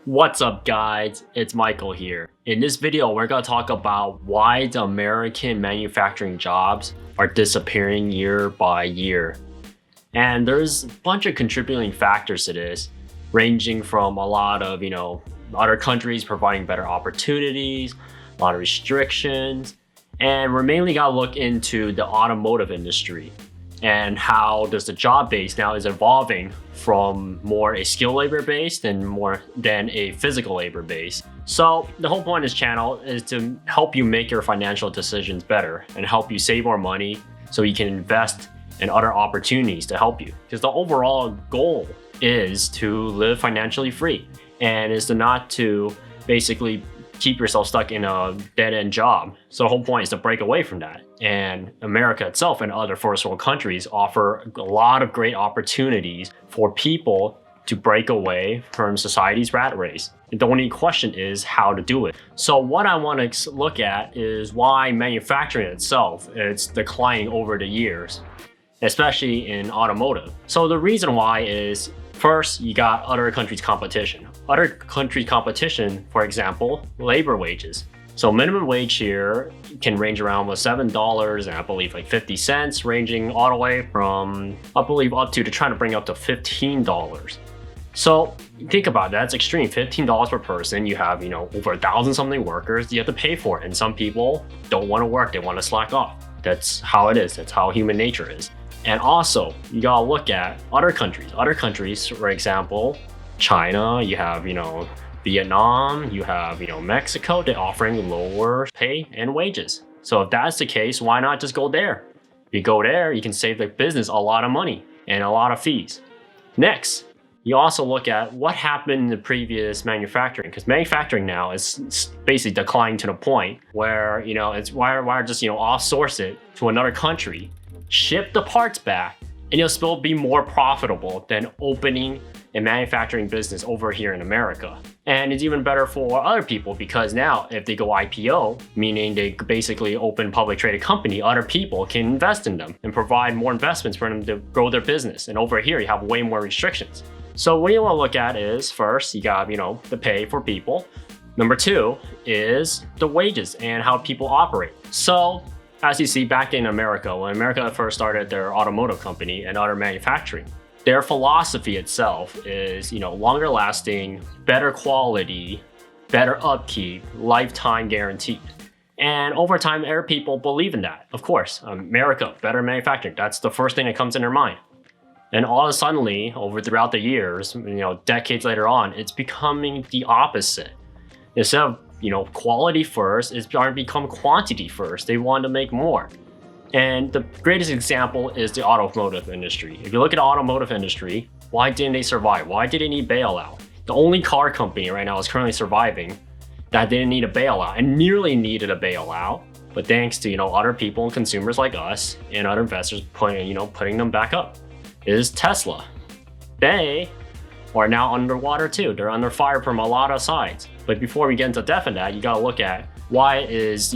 What's up guys, it's Michael here. In this video, we're going to talk about why the American manufacturing jobs are disappearing year by year. And there's a bunch of contributing factors to this, ranging from a lot of, other countries providing better opportunities, a lot of restrictions, and we're mainly going to look into the automotive industry and how does the job base now is evolving from more a skill labor base than a physical labor base. So the whole point of this channel is to help you make your financial decisions better and help you save more money so you can invest in other opportunities to help you. Because the overall goal is to live financially free and is to not to basically keep yourself stuck in a dead-end job. So the whole point is to break away from that. And America itself and other first world countries offer a lot of great opportunities for people to break away from society's rat race. The only question is how to do it. So what I want to look at is why manufacturing itself is declining over the years, especially in automotive. So the reason why is, first, you got other countries' competition. Other countries' competition, for example, labor wages. So minimum wage here can range around with $7 and I believe like 50 cents, ranging all the way from, I believe, up to trying to bring up to $15. So think about that, that's extreme. $15 per person, you have, over 1,000 something workers, you have to pay for it. And some people don't want to work, they want to slack off. That's how it is, that's how human nature is. And also, you gotta look at other countries. Other countries, for example, China, you have, Vietnam, you have, Mexico, they're offering lower pay and wages. So if that's the case, why not just go there? If you go there, you can save the business a lot of money and a lot of fees. Next, you also look at what happened in the previous manufacturing, because manufacturing now is basically declining to the point where, it's why just, outsource it to another country, ship the parts back, and you'll still be more profitable than opening a manufacturing business over here in America. And it's even better for other people because now if they go IPO, meaning they basically open public traded company, other people can invest in them and provide more investments for them to grow their business. And over here, you have way more restrictions. So what you want to look at is, first, you got, the pay for people. Number two is the wages and how people operate. So as you see back in America, when America first started their automotive company and other manufacturing, their philosophy itself is, longer lasting, better quality, better upkeep, lifetime guaranteed. And over time, people believe in that. Of course, America, better manufacturing, that's the first thing that comes in their mind. And all of a sudden, throughout the years, decades later on, it's becoming the opposite. Instead of quality first, it's starting to become quantity first. They want to make more. And the greatest example is the automotive industry. If you look at the automotive industry, why didn't they survive? Why did they need bailout? The only car company right now is currently surviving that didn't need a bailout and nearly needed a bailout, but thanks to other people and consumers like us and other investors putting them back up, is Tesla. They are now underwater too. They're under fire from a lot of sides. But before we get into depth in that, you gotta look at why is,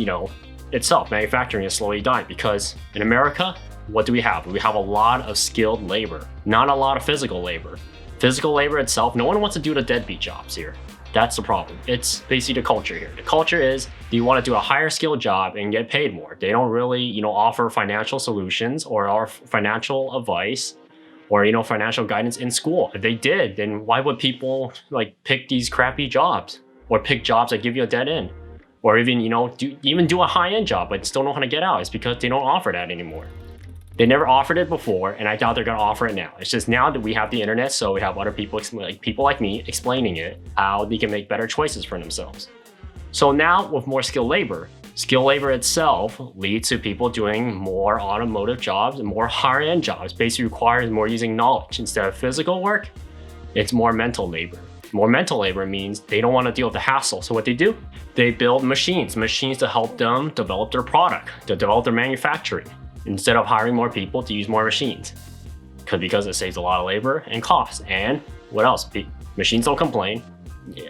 itself, manufacturing is slowly dying. Because in America, what do we have? We have a lot of skilled labor, not a lot of physical labor. Physical labor itself, no one wants to do the deadbeat jobs here. That's the problem. It's basically the culture here. The culture is, do you want to do a higher skilled job and get paid more? They don't really, offer financial solutions or financial advice or, financial guidance in school. If they did, then why would people pick these crappy jobs or pick jobs that give you a dead end? Or even, do a high-end job, but still know how to get out. It's because they don't offer that anymore. They never offered it before, and I doubt they're gonna offer it now. It's just now that we have the internet, so we have other people, people like me, explaining it, how they can make better choices for themselves. So now with more skilled labor itself leads to people doing more automotive jobs and more higher-end jobs. Basically requires more using knowledge. Instead of physical work, it's more mental labor. More mental labor means they don't want to deal with the hassle. So what they do, they build machines to help them develop their product, to develop their manufacturing, instead of hiring more people to use more machines. Because it saves a lot of labor and cost. And what else? Machines don't complain.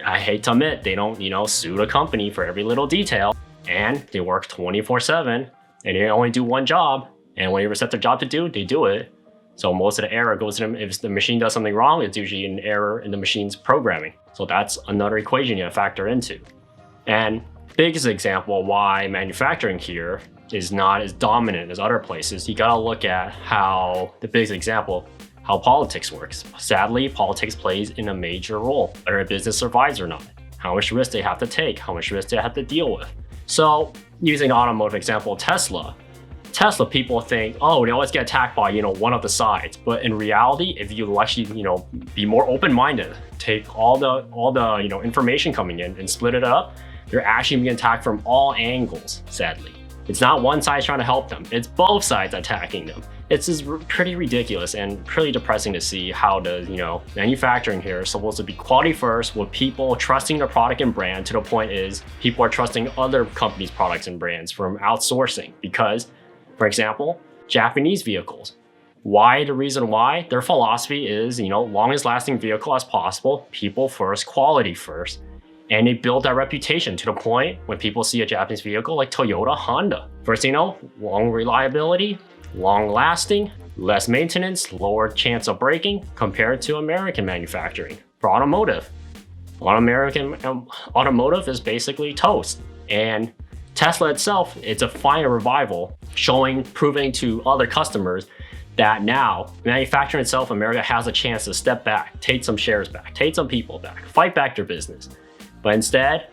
I hate to admit, they don't, sue the company for every little detail. And they work 24/7 and they only do one job. And whatever set their job to do, they do it. So most of the error goes to them. If the machine does something wrong, it's usually an error in the machine's programming. So that's another equation you have to factor into. And biggest example why manufacturing here is not as dominant as other places, you gotta look at how, the biggest example, how politics works. Sadly, politics plays in a major role, whether a business survives or not. How much risk they have to take, how much risk they have to deal with. So using automotive example, Tesla, people think, oh, they always get attacked by, one of the sides. But in reality, if you actually, be more open-minded, take all the information coming in and split it up, they're actually being attacked from all angles, sadly. It's not one side trying to help them, it's both sides attacking them. It's just pretty ridiculous and pretty depressing to see how the, manufacturing here is supposed to be quality first with people trusting their product and brand, to the point is people are trusting other companies' products and brands from outsourcing. Because, for example, Japanese vehicles. Why? The reason why? Their philosophy is, longest lasting vehicle as possible, people first, quality first. And they build that reputation to the point when people see a Japanese vehicle like Toyota, Honda. First thing you know, long reliability, long lasting, less maintenance, lower chance of breaking compared to American manufacturing. For automotive, American automotive is basically toast. And Tesla itself, it's a final revival, proving to other customers that now manufacturing itself, America has a chance to step back, take some shares back, take some people back, fight back their business. But instead,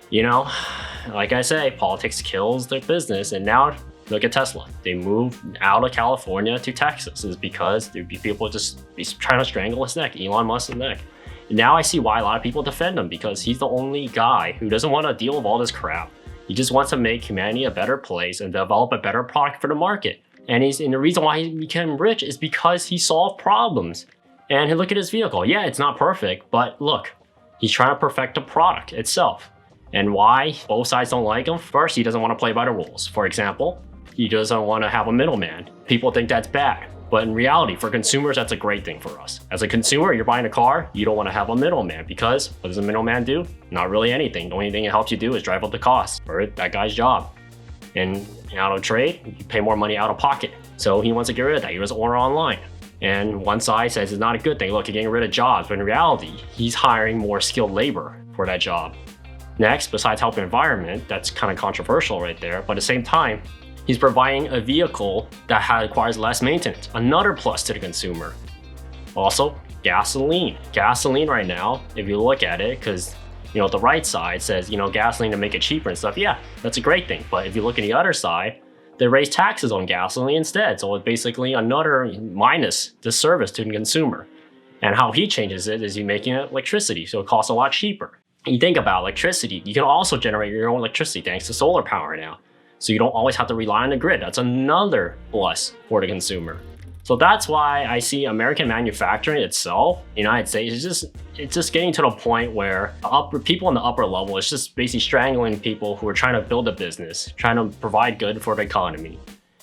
like I say, politics kills their business. And now look at Tesla. They moved out of California to Texas is because there'd be people just be trying to strangle his neck, Elon Musk's neck. And now I see why a lot of people defend him, because he's the only guy who doesn't want to deal with all this crap. He just wants to make humanity a better place and develop a better product for the market. And the reason why he became rich is because he solved problems. And look at his vehicle. Yeah, it's not perfect, but look. He's trying to perfect the product itself. And why both sides don't like him? First, he doesn't want to play by the rules. For example, he doesn't want to have a middleman. People think that's bad. But in reality, for consumers, that's a great thing for us. As a consumer, you're buying a car, you don't want to have a middleman, because what does a middleman do? Not really anything. The only thing it helps you do is drive up the cost for that guy's job. And in auto trade, you pay more money out of pocket. So he wants to get rid of that. He doesn't order online. And one side says it's not a good thing. Look, you're getting rid of jobs. But in reality, he's hiring more skilled labor for that job. Next, besides helping the environment, that's kind of controversial right there. But at the same time, he's providing a vehicle that requires less maintenance. Another plus to the consumer. Also, gasoline. Gasoline right now, if you look at it, because the right side says, gasoline to make it cheaper and stuff. Yeah, that's a great thing. But if you look at the other side, they raise taxes on gasoline instead. So it's basically another minus disservice to the consumer. And how he changes it is he's making it electricity, so it costs a lot cheaper. And you think about electricity, you can also generate your own electricity thanks to solar power now. So you don't always have to rely on the grid. That's another plus for the consumer. So that's why I see American manufacturing itself, United States, it's just getting to the point where people in the upper level is just basically strangling people who are trying to build a business, trying to provide good for the economy.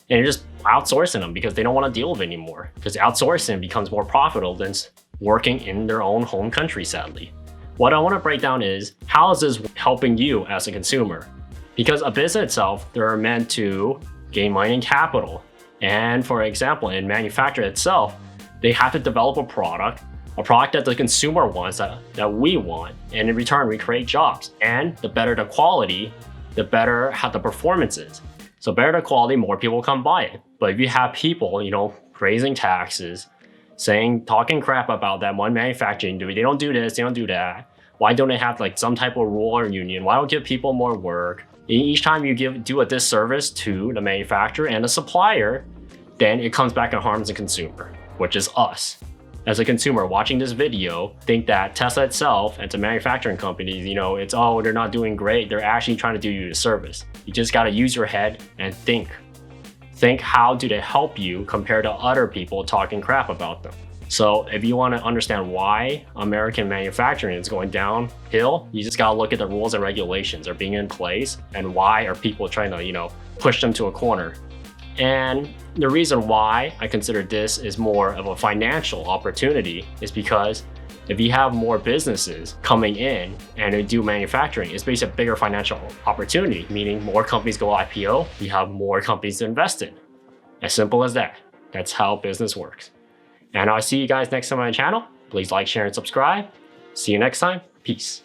And you're just outsourcing them because they don't want to deal with it anymore. Because outsourcing becomes more profitable than working in their own home country, sadly. What I want to break down is, how is this helping you as a consumer? Because a business itself, they're meant to gain money and capital. And for example, in manufacturing itself, they have to develop a product that the consumer wants, that we want. And in return, we create jobs. And the better the quality, the better how the performance is. So better the quality, more people will come buy it. But if you have people, raising taxes, talking crap about that one manufacturing, they don't do this, they don't do that. Why don't they have some type of rule or union? Why don't give people more work? Each time you do a disservice to the manufacturer and the supplier, then it comes back and harms the consumer, which is us. As a consumer watching this video, think that Tesla itself, as a manufacturing company, they're not doing great. They're actually trying to do you a service. You just got to use your head and think. Think, how do they help you compared to other people talking crap about them? So if you want to understand why American manufacturing is going downhill, you just got to look at the rules and regulations are being in place, and why are people trying to, push them to a corner. And the reason why I consider this is more of a financial opportunity is because if you have more businesses coming in and they do manufacturing, it's basically a bigger financial opportunity, meaning more companies go IPO, you have more companies to invest in. As simple as that. That's how business works. And I'll see you guys next time on the channel. Please like, share, and subscribe. See you next time. Peace.